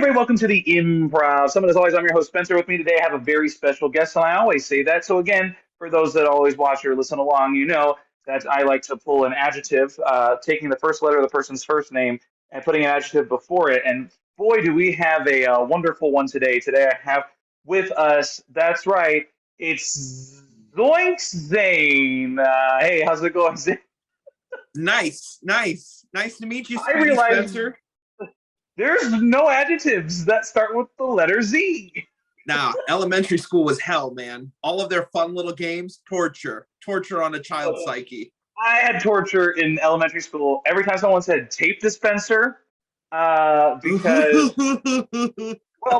everybody, welcome to the Improv. Someone as always, I'm your host, Spencer. With me today, I have a very special guest, and I always say that. So again, for those that always watch or listen along, you know that I like to pull an adjective, taking the first letter of the person's first name and putting an adjective before it. And boy, do we have a wonderful one today. Today I have with us, that's right, it's Zoinks Zane. Hey, how's it going, Zane? Nice to meet you, I Speedy realize Spencer. there's no adjectives that start with the letter Z. Now, elementary school was hell, man. All of their fun little games, torture on a child's psyche. I had torture in elementary school every time someone said tape dispenser, because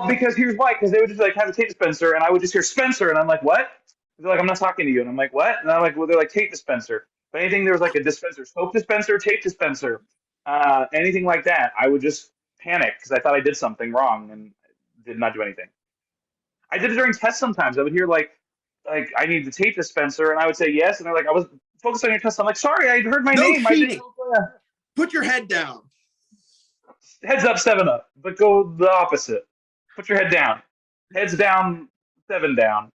because here's why. Because they would just like have a tape dispenser, and I would just hear Spencer, and I'm like, what? They're like, I'm not talking to you, and I'm like, what? And I'm like, well, they're like tape dispenser. But anything there was like a dispenser, soap dispenser, tape dispenser, anything like that, I would just panic because I thought I did something wrong and did not do anything. I did it during tests sometimes. I would hear like I need the tape dispenser, and I would say yes, and they're like, I was focused on your test. I'm like, sorry, I heard my No name. cheating. I Put your head down. Heads up, 7 up, but go the opposite. Put your head down. Heads down, 7 down.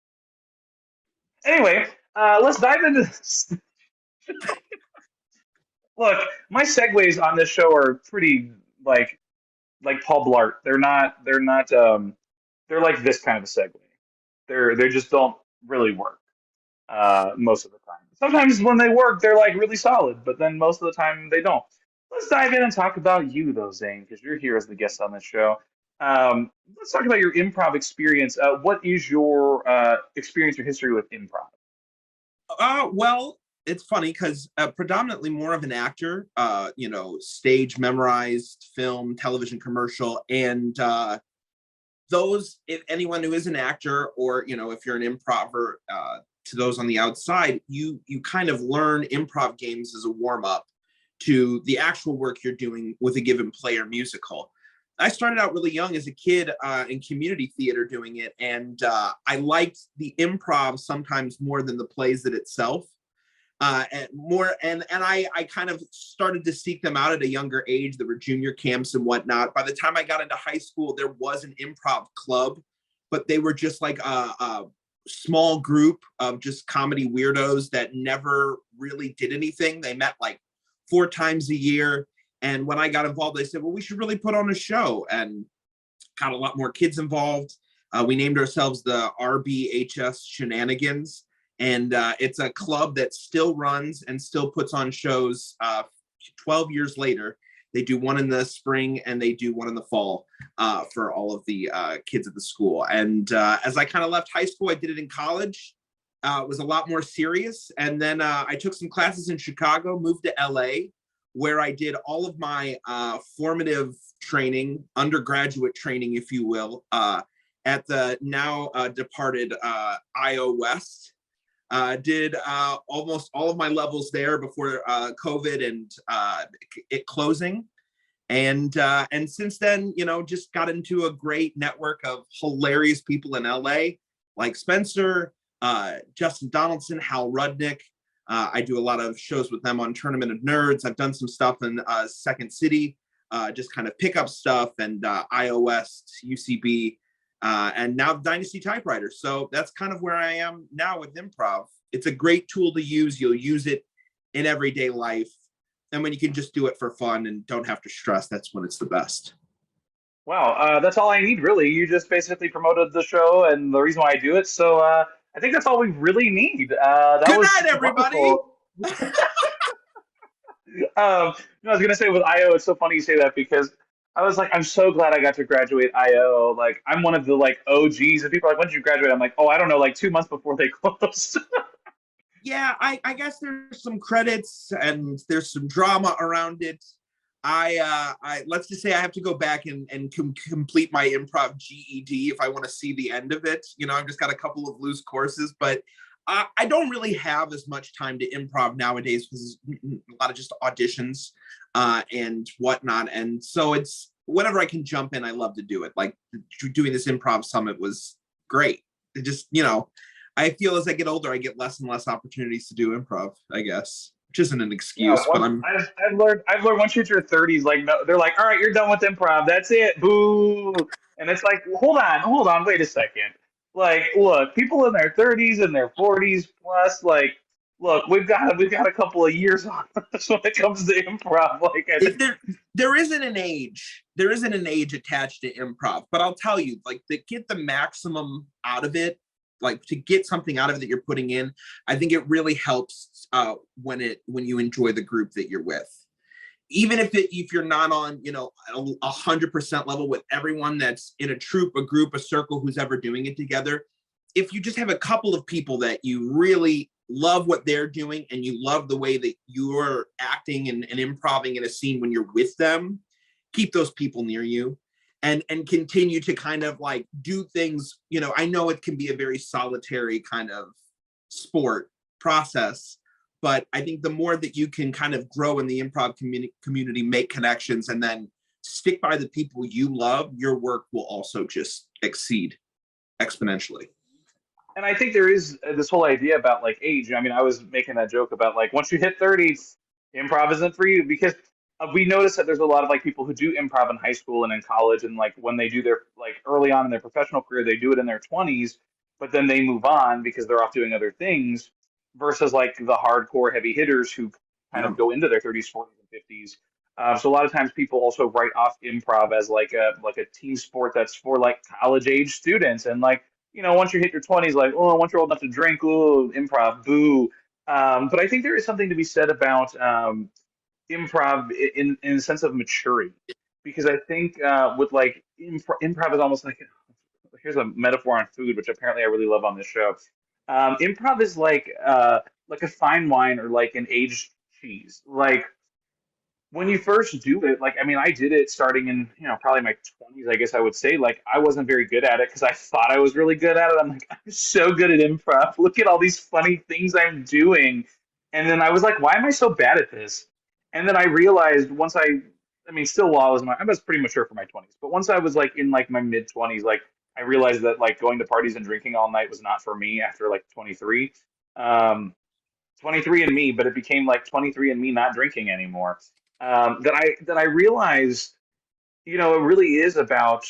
Anyway, let's dive into this. Look, my segues on this show are pretty like Paul Blart. They're like this kind of a segue. They just don't really work most of the time. Sometimes when they work, they're like really solid, but then most of the time they don't. Let's dive in and talk about you, though, Zane, because you're here as the guest on this show. Let's talk about your improv experience. What is your experience or history with improv? Well, it's funny because predominantly more of an actor, stage memorized, film, television commercial, and those, if anyone who is an actor or, if you're an improver, to those on the outside, you kind of learn improv games as a warm-up to the actual work you're doing with a given play or musical. I started out really young as a kid in community theater doing it, and I liked the improv sometimes more than the plays that itself. And I kind of started to seek them out at a younger age. There were junior camps and whatnot. By the time I got into high school, there was an improv club, but they were just like a small group of just comedy weirdos that never really did anything. They met like 4 times a year. And when I got involved, they said, well, we should really put on a show, and got a lot more kids involved. We named ourselves the RBHS Shenanigans. And it's a club that still runs and still puts on shows 12 years later. They do one in the spring and they do one in the fall for all of the kids at the school. And as I kind of left high school, I did it in college. It was a lot more serious. And then I took some classes in Chicago, moved to LA, where I did all of my formative training, undergraduate training, if you will, at the now departed IO West. Did almost all of my levels there before COVID and it closing. And since then, just got into a great network of hilarious people in LA, like Spencer, Justin Donaldson, Hal Rudnick. I do a lot of shows with them on Tournament of Nerds. I've done some stuff in Second City, just kind of pickup stuff, and iOS, UCB. And now Dynasty Typewriter. So that's kind of where I am now with improv. It's a great tool to use. You'll use it in everyday life. And when you can just do it for fun and don't have to stress, that's when it's the best. Wow, that's all I need, really. You just basically promoted the show and the reason why I do it. So I think that's all we really need. That Good was night, everybody. I was gonna say with IO, it's so funny you say that because I was like, I'm so glad I got to graduate IO. Like, I'm one of the like OGs, and people are like, when did you graduate? I'm like, oh, I don't know, like 2 months before they closed. Yeah, I guess there's some credits and there's some drama around it. I let's just say I have to go back and complete my improv GED if I want to see the end of it. I've just got a couple of loose courses, but I don't really have as much time to improv nowadays because a lot of just auditions and whatnot. And so it's whenever I can jump in, I love to do it. Like doing this improv summit was great. It just, I feel as I get older, I get less and less opportunities to do improv, I guess. which isn't an Yeah, excuse, but I'm I've learned once you hit your 30s, like no, they're like, all right, you're done with improv. That's it. Boo. And it's like, hold on, wait a second. Like, look, people in their 30s and their 40s plus, like, look, we've got a couple of years on us when it comes to improv. Like, there isn't an age attached to improv, but I'll tell you, like, to get the maximum out of it, like to get something out of it that you're putting in, I think it really helps when you enjoy the group that you're with. Even if you're not on, 100% level with everyone that's in a troupe, a group, a circle who's ever doing it together, if you just have a couple of people that you really love what they're doing and you love the way that you're acting and improving in a scene when you're with them, keep those people near you and continue to kind of like do things. I know it can be a very solitary kind of sport process, but I think the more that you can kind of grow in the improv community, make connections, and then stick by the people you love, your work will also just exceed exponentially. and I think there is this whole idea about like age. I mean, I was making that joke about like once you hit 30, improv isn't for you because we notice that there's a lot of like people who do improv in high school and in college, and like when they do their like early on in their professional career, they do it in their 20s, but then they move on because they're off doing other things. Versus like the hardcore heavy hitters who kind Yeah. of go into their 30s, 40s, and 50s. So a lot of times people also write off improv as like a team sport that's for like college age students, and like once you hit your 20s, like, oh, once you're old enough to drink, oh, improv, boo. But I think there is something to be said about improv in the sense of maturity, because I think with like improv is almost like here's a metaphor on food, which apparently I really love on this show. Improv is like a fine wine or like an aged cheese. Like when you first do it, like I mean, I did it starting in probably my 20s, I guess I would say. Like I wasn't very good at it because I thought I was really good at it. I'm like, I'm so good at improv. Look at all these funny things I'm doing. And then I was like, why am I so bad at this? And then I realized once I mean, still while I was pretty mature for my 20s, but once I was like in like my mid 20s, like I realized that like going to parties and drinking all night was not for me after like 23. Um, 23 and me, but it became like 23 and me not drinking anymore. That I realized, it really is about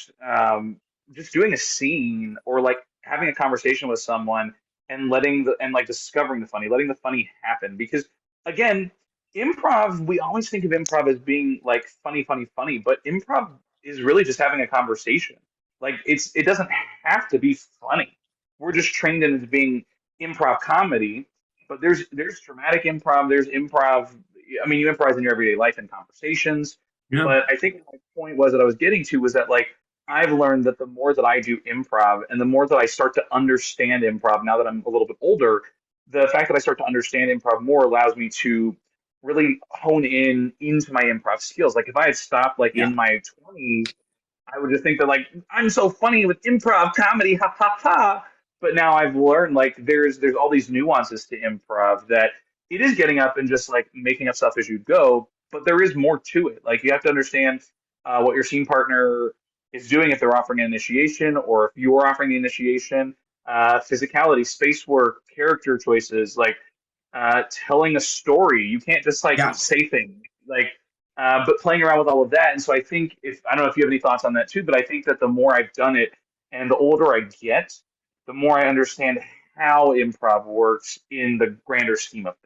just doing a scene or like having a conversation with someone and like discovering the funny, letting the funny happen. Because again, improv, we always think of improv as being like funny, funny, funny, but improv is really just having a conversation. Like it doesn't have to be funny. We're just trained in it as being improv comedy, but there's dramatic improv, there's improv. I mean, you improvise in your everyday life and conversations. Yeah. But I think my point was that I was getting to was that like I've learned that the more that I do improv and the more that I start to understand improv now that I'm a little bit older, the fact that I start to understand improv more allows me to really hone in into my improv skills. Like if I had stopped like Yeah. in my 20s, I would just think that like I'm so funny with improv comedy, ha ha ha. But now I've learned like there's all these nuances to improv that it is getting up and just like making up stuff as you go, but there is more to it. Like you have to understand what your scene partner is doing if they're offering an initiation or if you're offering the initiation, physicality, space work, character choices, like telling a story. You can't just like Yeah. say things like, but playing around with all of that. And so I think if I don't know if you have any thoughts on that too, but I think that the more I've done it and the older I get, the more I understand how improv works in the grander scheme of things.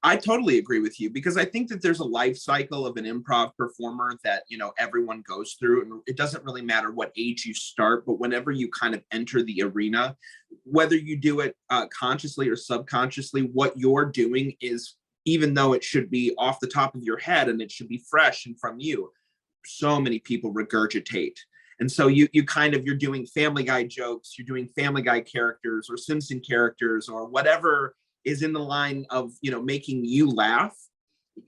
I totally agree with you because I think that there's a life cycle of an improv performer that, everyone goes through. And it doesn't really matter what age you start, but whenever you kind of enter the arena, whether you do it consciously or subconsciously, what you're doing is, even though it should be off the top of your head and it should be fresh and from you, so many people regurgitate. And so you're doing Family Guy jokes, you're doing Family Guy characters or Simpson characters or whatever is in the line of making you laugh.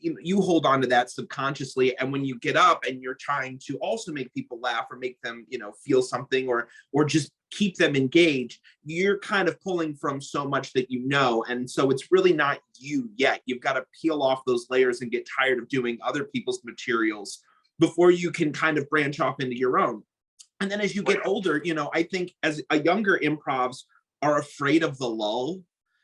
You hold on to that subconsciously, and when you get up and you're trying to also make people laugh or make them feel something or just keep them engaged, you're kind of pulling from so much that and so it's really not you yet. You've got to peel off those layers and get tired of doing other people's materials before you can kind of branch off into your own. And then as you get older, I think as a younger improvs are afraid of the lull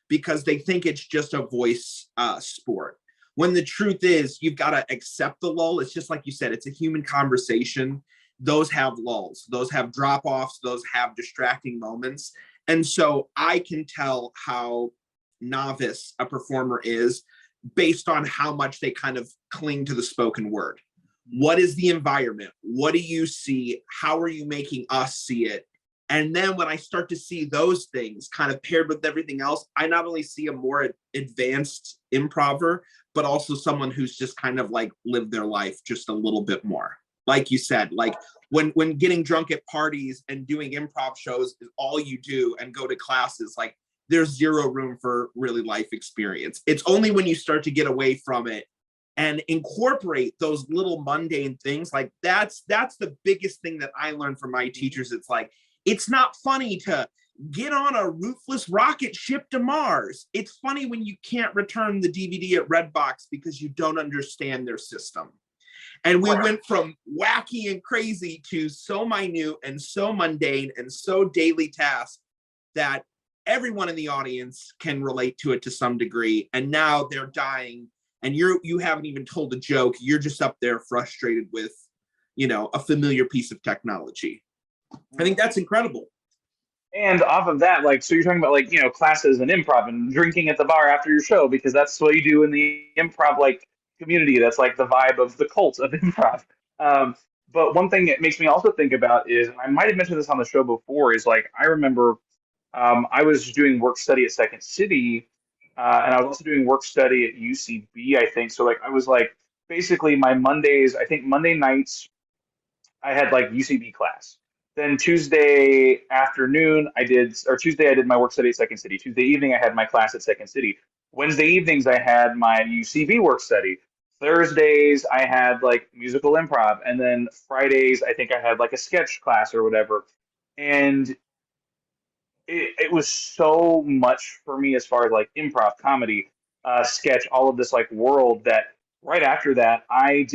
because they think it's just a voice sport. when the truth is you've got to accept the lull. It's just like you said, it's a human conversation. Those have lulls, those have drop-offs, those have distracting moments. And so I can tell how novice a performer is based on how much they kind of cling to the spoken word. What is the environment? What do you see? How are you making us see it? And then when I start to see those things kind of paired with everything else, I not only see a more advanced improver, but also someone who's just kind of like lived their life just a little bit more. Like you said, like when getting drunk at parties and doing improv shows is all you do and go to classes, like there's zero room for really life experience. It's only when you start to get away from it and incorporate those little mundane things, like that's the biggest thing that I learned from my teachers. It's like, it's not funny to get on a roofless rocket ship to Mars. It's funny when you can't return the DVD at Redbox because you don't understand their system. And we went from wacky and crazy to so minute and so mundane and so daily tasks that everyone in the audience can relate to it to some degree. And now they're dying and you haven't even told a joke. You're just up there frustrated with, you know, a familiar piece of technology. I think that's incredible. And off of that, like, so you're talking about like, you know, classes and improv and drinking at the bar after your show, because that's what you do in the improv like community. That's like the vibe of the cult of improv. But one thing it makes me also think about is, I might have mentioned this on the show before, is like, I remember I was doing work study at Second City, and I was also doing work study at UCB, I think. So like, I was like, basically my Mondays, I think Monday nights, I had like UCB class. Then Tuesday afternoon, Tuesday I did my work study at Second City. Tuesday evening, I had my class at Second City. Wednesday evenings, I had my UCB work study. Thursdays, I had like musical improv. And then Fridays, I think I had like a sketch class or whatever. And it was so much for me as far as like improv, comedy, sketch, all of this like world, that right after that I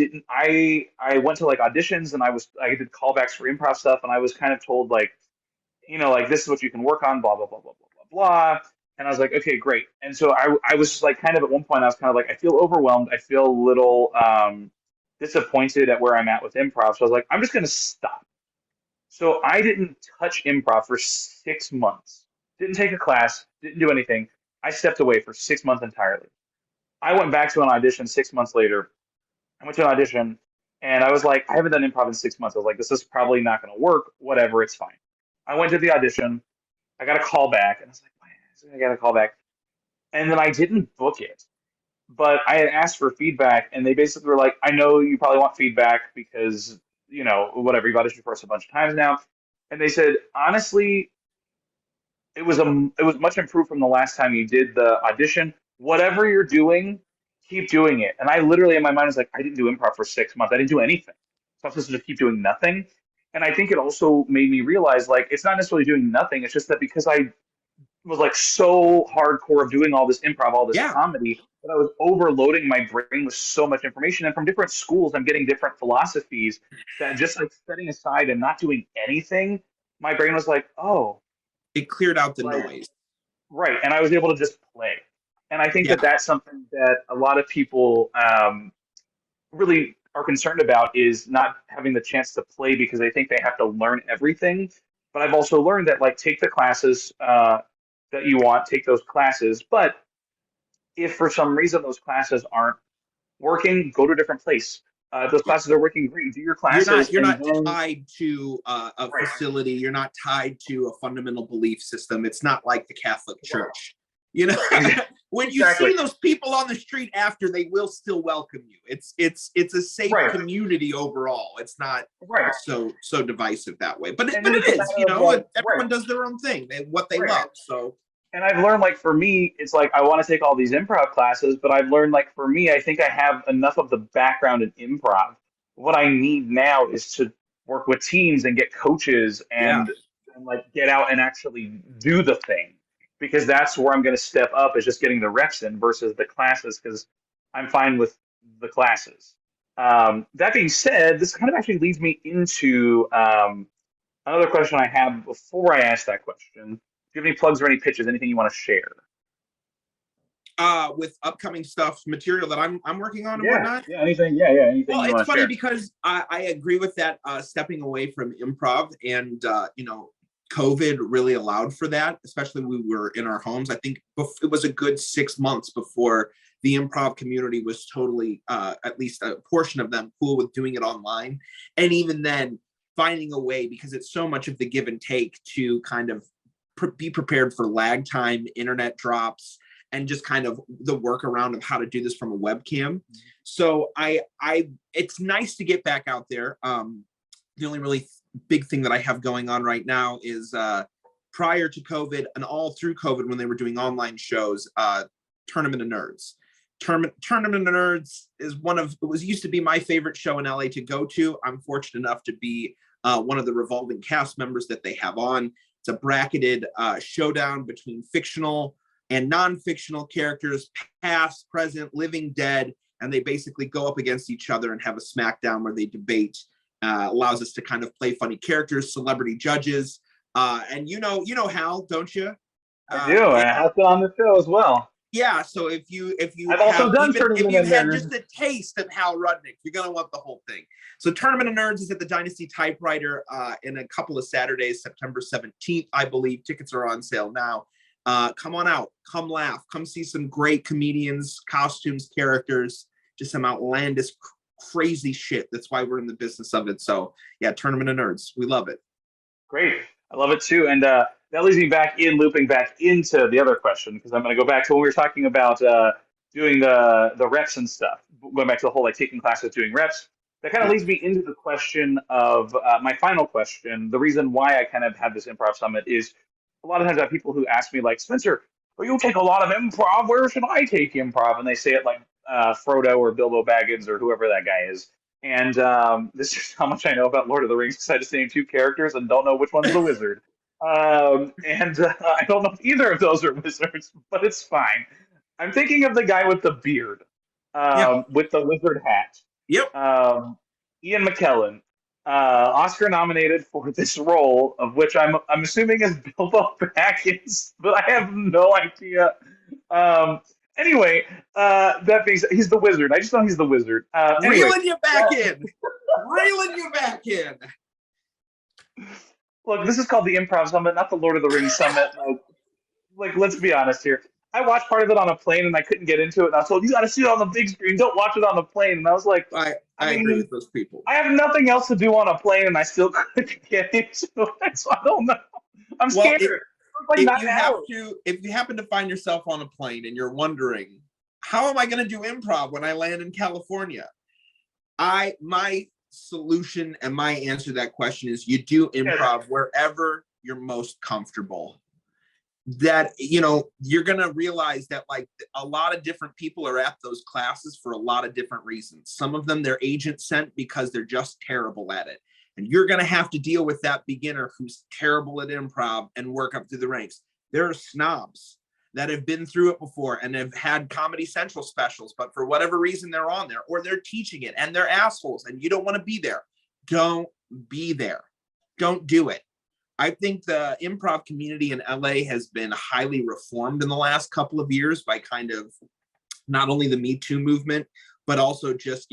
went to like auditions, and I did callbacks for improv stuff, and I was kind of told like, you know, like, this is what you can work on, blah blah blah blah blah blah blah. And I was like, okay, great. And so I was just like, kind of at one point I was kind of like, I feel overwhelmed, I feel a little disappointed at where I'm at with improv. So I was like, I'm just gonna stop. So I didn't touch improv for 6 months. Didn't take a class, didn't do anything. I stepped away for 6 months entirely. I went back to an audition 6 months later. I went to an audition, and I was like, I haven't done improv in 6 months. I was like, this is probably not going to work. Whatever, it's fine. I went to the audition. I got a call back, and I was like, why? I got a call back. And then I didn't book it. But I had asked for feedback, and they basically were like, I know you probably want feedback because, you know, whatever, you've auditioned for us a bunch of times now. And they said, honestly, it was much improved from the last time you did the audition. Whatever you're doing, keep doing it. And I literally in my mind was like, I didn't do improv for 6 months. I didn't do anything. So I'm supposed to just keep doing nothing. And I think it also made me realize like, it's not necessarily doing nothing. It's just that because I was like so hardcore of doing all this improv, all this Yeah. comedy, that I was overloading my brain with so much information. And from different schools, I'm getting different philosophies, that just like setting aside and not doing anything, my brain was like, oh, It cleared out the like, noise. right. And I was able to just play. And I think Yeah. that that's something that a lot of people really are concerned about, is not having the chance to play because they think they have to learn everything. But I've also learned that, like, take the classes that you want, take those classes. But if for some reason those classes aren't working, go to a different place. If those classes are working, great, do your classes. You're And not then, tied to a right, facility. You're not tied to a fundamental belief system. It's not like the Catholic right, Church. You know, exactly. when you Exactly. see those people on the street after, they will still welcome you. It's a safe Right. community overall. It's not Right. so divisive that way. But And but then it it's a is, matter you of know, like, everyone right, does their own thing and what they right. love. So And I've learned, like, for me, it's like I want to take all these improv classes, but I've learned, like, for me, I think I have enough of the background in improv. What I need now is to work with teams and get coaches, yeah, and like get out and actually do the thing, because that's where I'm going to step up, is just getting the reps in versus the classes, because I'm fine with the classes. That being said, this kind of actually leads me into another question I have before I ask that question. Do you have any plugs or any pitches, anything you want to share? With upcoming stuff, material that I'm working on and Yeah, whatnot. yeah, anything Well, you it's want to funny share. because I agree with that, stepping away from improv, and COVID really allowed for that, especially when we were in our homes. I think it was a good 6 months before the improv community was totally, at least a portion of them, cool with doing it online. And even then, finding a way, because it's so much of the give and take, to kind of be prepared for lag time, internet drops, and just kind of the workaround of how to do this from a webcam. So it's nice to get back out there. The only really big thing that I have going on right now is, prior to COVID and all through COVID, when they were doing online shows, Tournament of Nerds. Tournament of Nerds is used to be my favorite show in LA to go to. I'm fortunate enough to be one of the revolving cast members that they have on. It's a bracketed showdown between fictional and non-fictional characters, past, present, living, dead, and they basically go up against each other and have a smackdown where they debate. Allows us to kind of play funny characters, celebrity judges, and Hal, don't you? I do, and I have been on the show as well. Yeah, so if you I've also done if Tournament you've of had Nerds. just a taste of Hal Rudnick, you're gonna want the whole thing. So Tournament of Nerds is at the Dynasty Typewriter in a couple of Saturdays, September 17th, I believe. Tickets are on sale now. Come on out, come laugh, come see some great comedians, costumes, characters, just some outlandish, crazy shit. That's why we're in the business of it. So yeah, Tournament of Nerds, we love it. Great. I love it too. And that leads me looping back into the other question, because I'm going to go back to when we were talking about doing the reps and stuff, going back to the whole like taking classes, doing reps. That kind of Yeah. leads me into the question of my final question. The reason why I kind of have this improv summit is a lot of times I have people who ask me, like, Spencer, well, you take a lot of improv. Where should I take improv? And they say it like Frodo or Bilbo Baggins or whoever that guy is. And this is how much I know about Lord of the Rings, because I just named two characters and don't know which one's the wizard. And I don't know if either of those are wizards, but it's fine. I'm thinking of the guy with the beard, Yeah. with the wizard hat. Yep. Ian McKellen, Oscar nominated for this role, of which I'm assuming is Bilbo Baggins, but I have no idea. Anyway, that being said, he's the wizard. I just know he's the wizard. Anyway, Reeling you back in. Reeling you back in. look, this is called the Improv Summit, not the Lord of the Rings Summit. Like, let's be honest here. I watched part of it on a plane and I couldn't get into it. And I was told, you got to see it on the big screen. Don't watch it on the plane. And I was like, I mean, agree with those people. I have nothing else to do on a plane, and I still couldn't get into it. So I don't know. I'm scared. Well, if you happen to find yourself on a plane and you're wondering, how am I going to do improv when I land in California? My solution and my answer to that question is you do improv wherever you're most comfortable. That, you're going to realize that like a lot of different people are at those classes for a lot of different reasons. Some of them their agent sent because they're just terrible at it. And you're going to have to deal with that beginner who's terrible at improv and work up through the ranks. There are snobs that have been through it before and have had Comedy Central specials, but for whatever reason they're on there, or they're teaching it and they're assholes and you don't want to be there. Don't be there. Don't do it. I think the improv community in LA has been highly reformed in the last couple of years by kind of not only the Me Too movement, but also just,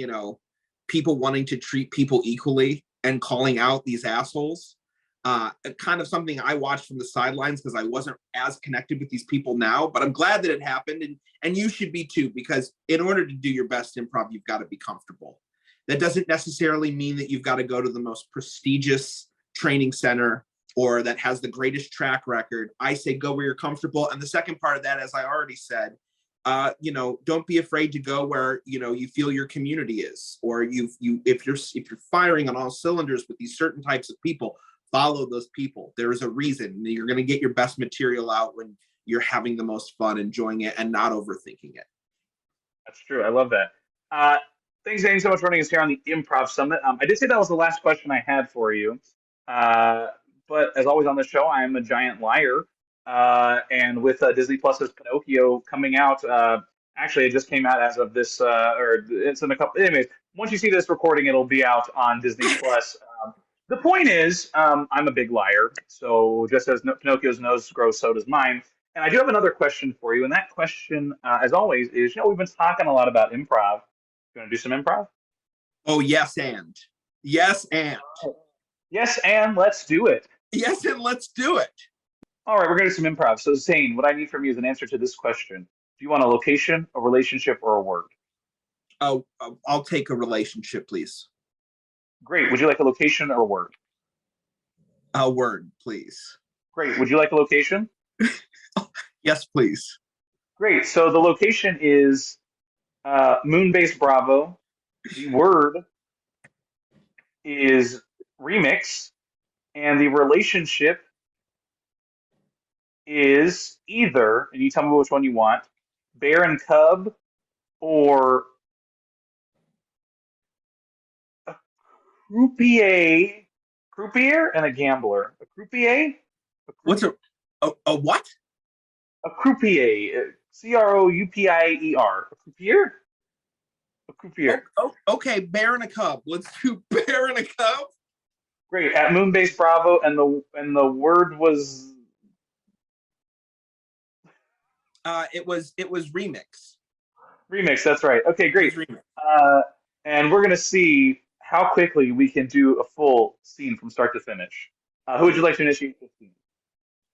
people wanting to treat people equally and calling out these assholes. Kind of something I watched from the sidelines because I wasn't as connected with these people now, but I'm glad that it happened. And you should be too, because in order to do your best improv, you've got to be comfortable. That doesn't necessarily mean that you've got to go to the most prestigious training center or that has the greatest track record. I say go where you're comfortable. And the second part of that, as I already said, don't be afraid to go where, you feel your community is, or if you're firing on all cylinders with these certain types of people, follow those people. There is a reason. You're going to get your best material out when you're having the most fun, enjoying it, and not overthinking it. That's true. I love that. Thanks, Zane, so much for running us here on the Improv Summit. I did say that was the last question I had for you. But as always on the show, I am a giant liar. And with Disney Plus's Pinocchio coming out, actually, it just came out as of this, or it's in a couple. Anyways, once you see this recording, it'll be out on Disney Plus. The point is, I'm a big liar. So just as Pinocchio's nose grows, so does mine. And I do have another question for you. And that question, as always, is we've been talking a lot about improv. You want to do some improv? Oh, yes, and. Yes, and. Yes, and let's do it. Yes, and let's do it. All right, we're going to do some improv. So, Zane, what I need from you is an answer to this question. Do you want a location, a relationship, or a word? Oh, I'll take a relationship, please. Great. Would you like a location or a word? A word, please. Great. Would you like a location? Yes, please. Great. So the location is Moonbase Bravo. The word is remix, and the relationship is either, and you tell me which one you want, bear and cub, or a croupier, croupier and a gambler. A croupier? What's a what? A croupier, Croupier. A croupier? A Oh, croupier. okay, bear and a cub. Let's do bear and a cub. Great. At Moonbase Bravo, and the word was It was remix. remix. That's right. Okay, It great. was remix. Uh, and we're gonna see how quickly we can do a full scene from start to finish. Who would you like to initiate the scene?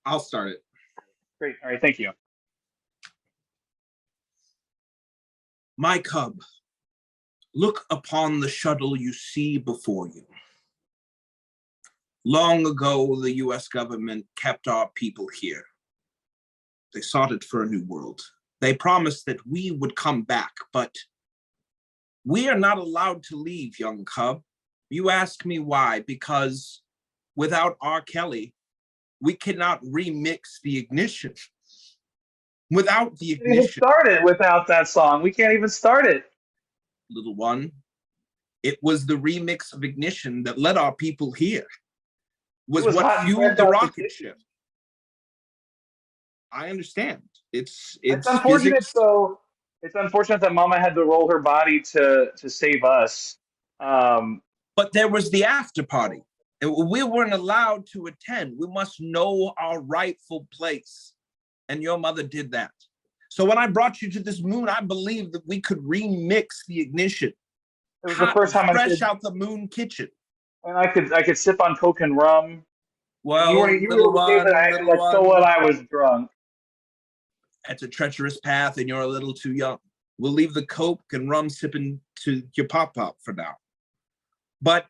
I'll start it. Great. All right. Thank you. My cub, look upon the shuttle you see before you. Long ago, the US government kept our people here. They sought it for a new world. They promised that we would come back, but we are not allowed to leave, young cub. You ask me why? Because without R. Kelly, we cannot remix the ignition. Without the We can't even ignition, start it without that song. We can't even start it. little one, it was the remix of Ignition that led our people here. It Was was what hot and fueled fresh the out the rocket kitchen. ship. I understand. It's It's unfortunate, physics, though. It's unfortunate that Mama had to roll her body to save us. Um, but there was the after party. We weren't allowed to attend. We must know our rightful place. And your mother did that. So when I brought you to this moon, I believed that we could remix the ignition, it was the hot first and time I fresh could, out the moon kitchen. and I could sip on Coke and rum. And Well, you were okay that I little like so what one, I was drunk. that's a treacherous path and you're a little too young. We'll leave the Coke and rum sipping to your pop-pop for now. But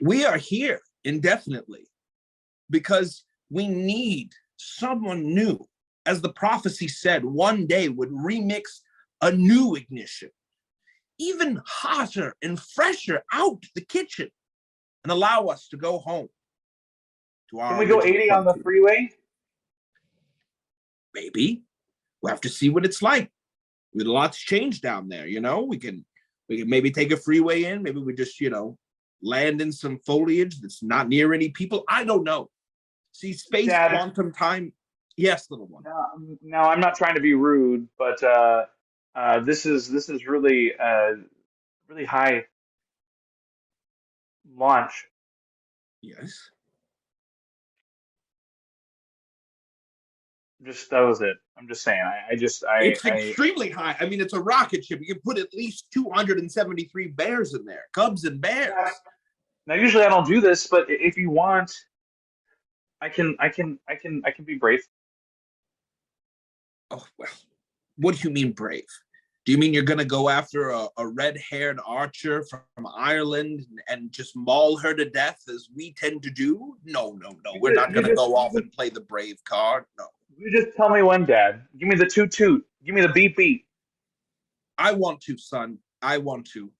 we are here indefinitely because we need someone new. As the prophecy said, one day would remix a new ignition, even hotter and fresher out the kitchen, and allow us to go home to Can our we go original 80 on the country. freeway? Maybe we'll have to see what it's like. With a lot's changed down there, we can maybe take a freeway in. Maybe we just land in some foliage that's not near any people. I don't know. See, space, Dad, quantum, time. Yes, little one. now I'm not trying to be rude, but this is really really high launch. Yes. Just that was it. I'm just saying. It's extremely high. I mean, it's a rocket ship. You can put at least 273 bears in there, cubs and bears. Now usually I don't do this, but if you want, I can be brave. Oh, well, what do you mean brave? Do you mean you're going to go after a red-haired archer from Ireland and just maul her to death as we tend to do? No. We're not going to go off and play the brave card. No. You just tell me when, Dad. Give me the toot toot. Give me the beep beep. I want to, son. I want to.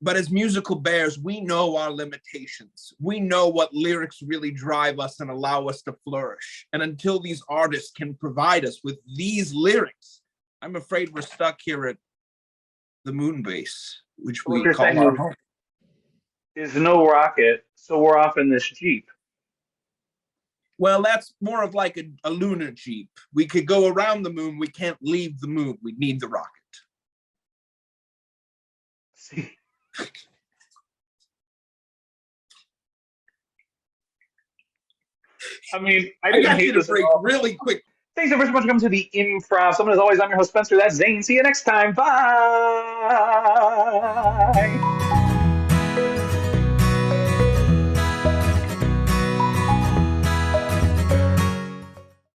But as musical bears, we know our limitations. We know what lyrics really drive us and allow us to flourish. And until these artists can provide us with these lyrics, I'm afraid we're stuck here at the moon base, which What we you're call saying our home. is no rocket, so we're off in this Jeep. Well, that's more of like a lunar Jeep. We could go around the moon. We can't leave the moon. We need the rocket. See? I mean, I I didn't got hate you to this at break all. really quick. Thanks so very much for coming to the Improv. Someone as always, I'm your host, Spencer. That's Zane. See you next time. Bye.